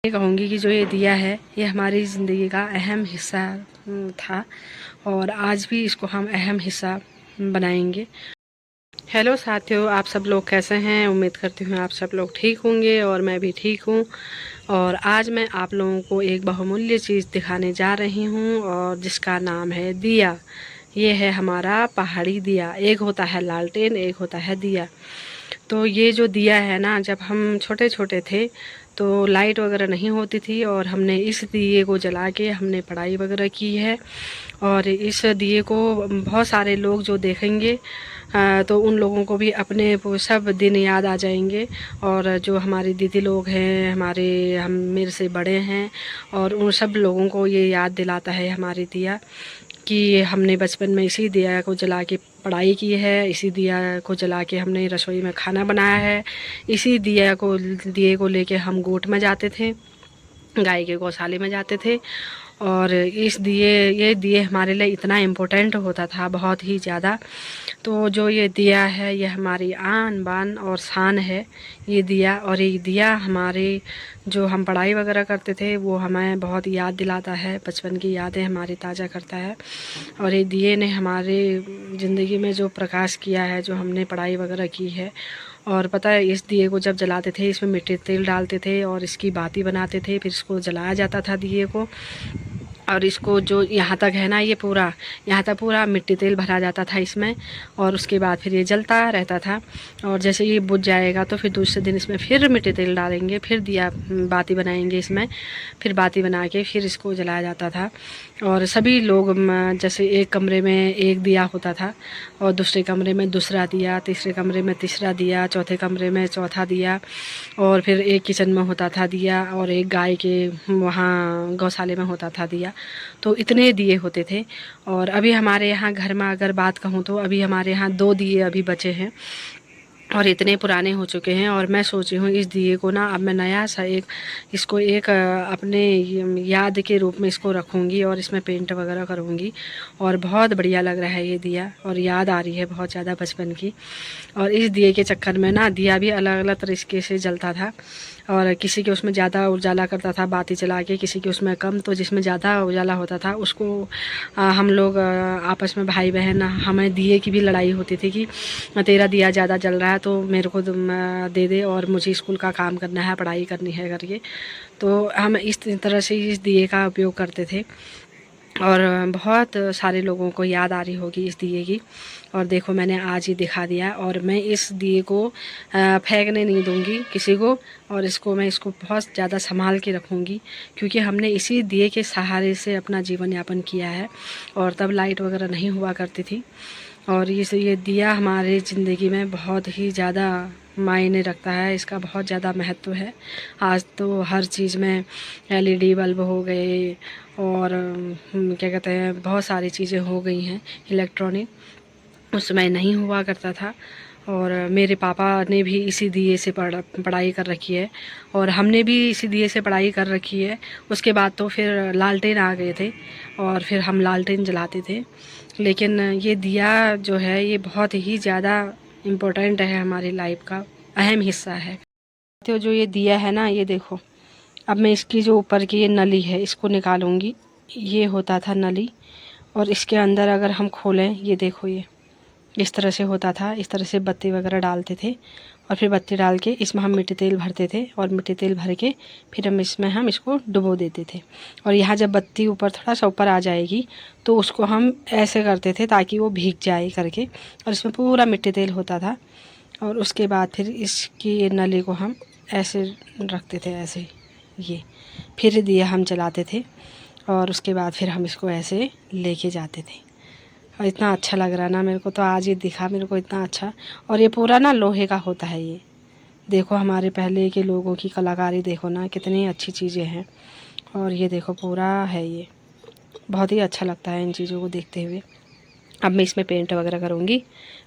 ये कहूँगी कि जो ये दिया है ये हमारी ज़िंदगी का अहम हिस्सा था और आज भी इसको हम अहम हिस्सा बनाएंगे। हेलो साथियों, आप सब लोग कैसे हैं? उम्मीद करती हूँ आप सब लोग ठीक होंगे और मैं भी ठीक हूँ। और आज मैं आप लोगों को एक बहुमूल्य चीज़ दिखाने जा रही हूँ और जिसका नाम है दिया। ये है हमारा पहाड़ी दिया। एक होता है लालटेन, एक होता है दिया। तो ये जो दिया है ना, जब हम छोटे छोटे थे तो लाइट वगैरह नहीं होती थी और हमने इस दिए को जला के हमने पढ़ाई वगैरह की है। और इस दिए को बहुत सारे लोग जो देखेंगे तो उन लोगों को भी अपने वो सब दिन याद आ जाएंगे। और जो हमारे दीदी लोग हैं, हम मेरे से बड़े हैं, और उन सब लोगों को ये याद दिलाता है हमारी दिया कि हमने बचपन में इसी दिया को जला के पढ़ाई की है, इसी दिया को जला के हमने रसोई में खाना बनाया है, इसी दिए को लेके हम गोट में जाते थे, गाय के गौशाले में जाते थे। और ये दिए हमारे लिए इतना इम्पोर्टेंट होता था, बहुत ही ज़्यादा। तो जो ये दिया है ये हमारी आन बान और शान है, ये दिया। और ये दिया हमारे जो हम पढ़ाई वगैरह करते थे वो हमें बहुत याद दिलाता है, बचपन की यादें हमारी ताज़ा करता है। और ये दिए ने हमारे ज़िंदगी में जो प्रकाश किया है, जो हमने पढ़ाई वगैरह की है। और पता है, इस दिए को जब जलाते थे इसमें मिट्टी तेल डालते थे और इसकी बाती बनाते थे, फिर इसको जलाया जाता था दिए को। और इसको जो यहाँ तक है ना, ये पूरा यहाँ तक पूरा मिट्टी तेल भरा जाता था इसमें। और उसके बाद फिर ये जलता रहता था। और जैसे ये बुझ जाएगा तो फिर दूसरे दिन इसमें फिर मिट्टी तेल डालेंगे, फिर दिया बाती बनाएंगे इसमें, फिर बाती बना के फिर इसको जलाया जाता था। और सभी लोग जैसे एक कमरे में एक दिया होता था और दूसरे कमरे में दूसरा दिया, तीसरे कमरे में तीसरा दिया, चौथे कमरे में चौथा दिया। और फिर एक किचन में होता था दिया और एक गाय के वहाँ गौशाले में होता था दिया। तो इतने दिए होते थे। और अभी हमारे यहाँ घर में अगर बात कहूँ तो अभी हमारे यहाँ 2 दिए अभी बचे हैं और इतने पुराने हो चुके हैं। और मैं सोची हूँ इस दिए को ना अब मैं नया सा इसको अपने याद के रूप में इसको रखूँगी और इसमें पेंट वगैरह करूँगी। और बहुत बढ़िया लग रहा है ये दिया और याद आ रही है बहुत ज़्यादा बचपन की। और इस दिए के चक्कर में ना दिया भी अलग अलग तरीके से जलता था। और किसी के उसमें ज़्यादा उजाला करता था बाती जला के, किसी के उसमें कम। तो जिसमें ज़्यादा उजाला होता था उसको हम लोग आपस में भाई बहन हमें दिए की भी लड़ाई होती थी कि तेरा दिया ज़्यादा जल रहा है तो मेरे को तुम दे दे और मुझे स्कूल का काम करना है, पढ़ाई करनी है करके। तो हम इस तरह से इस दिए का उपयोग करते थे। और बहुत सारे लोगों को याद आ रही होगी इस दिए की। और देखो मैंने आज ही दिखा दिया और मैं इस दिए को फेंकने नहीं दूंगी किसी को। और मैं इसको बहुत ज़्यादा संभाल के रखूँगी क्योंकि हमने इसी दिए के सहारे से अपना जीवन यापन किया है। और तब लाइट वगैरह नहीं हुआ करती थी। और ये दिया हमारे ज़िंदगी में बहुत ही ज़्यादा मायने रखता है, इसका बहुत ज़्यादा महत्व है। आज तो हर चीज़ में एलईडी बल्ब हो गए और क्या कहते हैं, बहुत सारी चीज़ें हो गई हैं इलेक्ट्रॉनिक, उस समय नहीं हुआ करता था। और मेरे पापा ने भी इसी दिए से पढ़ाई कर रखी है और हमने भी इसी दिए से पढ़ाई कर रखी है। उसके बाद तो फिर लालटेन आ गए थे और फिर हम लालटेन जलाते थे। लेकिन ये दिया जो है ये बहुत ही ज़्यादा इम्पोर्टेंट है, हमारी लाइफ का अहम हिस्सा है। तो जो ये दिया है ना, ये देखो, अब मैं इसकी जो ऊपर की ये नली है इसको निकालूंगी। ये होता था नली और इसके अंदर अगर हम खोलें, ये देखो, ये इस तरह से होता था। इस तरह से बत्ती वगैरह डालते थे और फिर बत्ती डाल के इसमें हम मिट्टी तेल भरते थे और मिट्टी तेल भर के फिर हम इसको डुबो देते थे। और यहाँ जब बत्ती ऊपर थोड़ा सा ऊपर आ जाएगी तो उसको हम ऐसे करते थे ताकि वो भीग जाए करके, और इसमें पूरा मिट्टी तेल होता था। और उसके बाद फिर इसकी नली को हम ऐसे रखते थे, ऐसे ये फिर दिया हम जलाते थे। और उसके बाद फिर हम इसको ऐसे लेके जाते थे। और इतना अच्छा लग रहा ना मेरे को, तो आज ये दिखा मेरे को इतना अच्छा। और ये पूरा ना लोहे का होता है ये। देखो हमारे पहले के लोगों की कलाकारी देखो ना, कितनी अच्छी चीज़ें हैं। और ये देखो पूरा है ये, बहुत ही अच्छा लगता है इन चीज़ों को देखते हुए। अब मैं इसमें पेंट वगैरह करूँगी।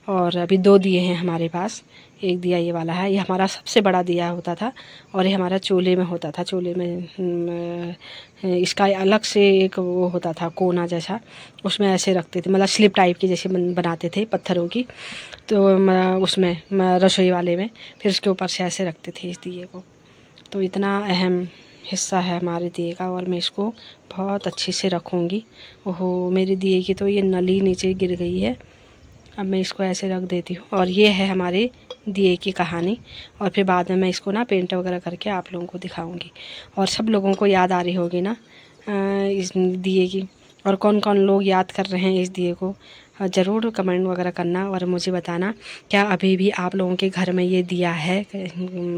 और अभी 2 दिए हैं हमारे पास। एक दिया ये वाला है, ये हमारा सबसे बड़ा दिया होता था और ये हमारा चूल्हे में होता था। चूल्हे में इसका अलग से एक वो होता था कोना जैसा, उसमें ऐसे रखते थे, मतलब स्लिप टाइप की जैसे बनाते थे पत्थरों की। तो उसमें रसोई वाले में फिर उसके ऊपर से ऐसे रखते थे इस दिए को। तो इतना अहम हिस्सा है हमारे दिए का और मैं इसको बहुत अच्छे से रखूँगी। ओहो, मेरे दिए की तो ये नली नीचे गिर गई है। अब मैं इसको ऐसे रख देती हूँ और ये है हमारे दिए की कहानी। और फिर बाद में मैं इसको ना पेंट वगैरह करके आप लोगों को दिखाऊंगी। और सब लोगों को याद आ रही होगी ना इस दिए की, और कौन कौन लोग याद कर रहे हैं इस दिए को, ज़रूर कमेंट वगैरह करना और मुझे बताना क्या अभी भी आप लोगों के घर में ये दिया है,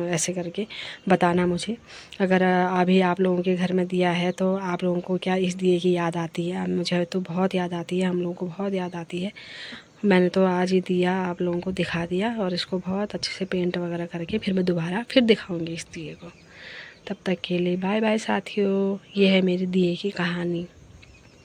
ऐसे करके बताना मुझे। अगर अभी आप लोगों के घर में दिया है तो आप लोगों को क्या इस दिए की याद आती है। मुझे तो बहुत याद आती है, हम लोगों को बहुत याद आती है। मैंने तो आज ही दिया आप लोगों को दिखा दिया और इसको बहुत अच्छे से पेंट वगैरह करके फिर मैं दोबारा फिर दिखाऊंगी इस दिए को। तब तक के लिए बाय बाय साथियों। ये है मेरे दिए की कहानी।